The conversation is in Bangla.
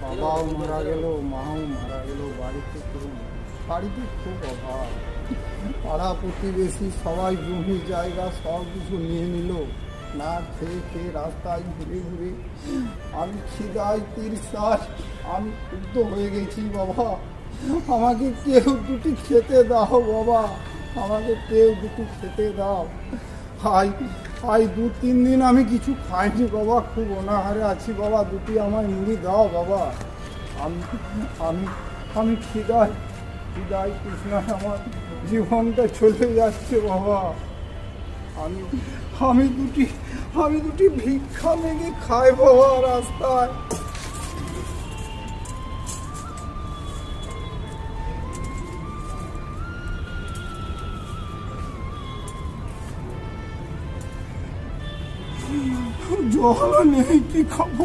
বাবাও মারা গেল, মাও মারা গেল, বাড়িতে কেউ নেই। বাড়িতে খুব অভাব, পাড়া প্রতিবেশী সবাই জমি জায়গা সব কিছু নিয়ে নিল, না খেয়ে খেয়ে রাস্তায় ঘুরে ঘুরে আমি খিদায় তিরসার, আমি ক্ষুব্ধ হয়ে গেছি। বাবা আমাকে কেউ দুটি খেতে দাও, বাবা আমাকে কেউ দুটো খেতে দাও। আই 2-3 দিন আমি কিছু খাইনি বাবা, খুব অনাহারে আছি বাবা, দুটি আমায় মুড়ি দাও বাবা। আমি আমি আমি খিদায় কৃষ্ণায় আমার জীবনটা চলে যাচ্ছে বাবা। আমি দুটি ভিক্ষা মেঘে খাই বাবা রাস্তায়। জল নেই, কি খাবো?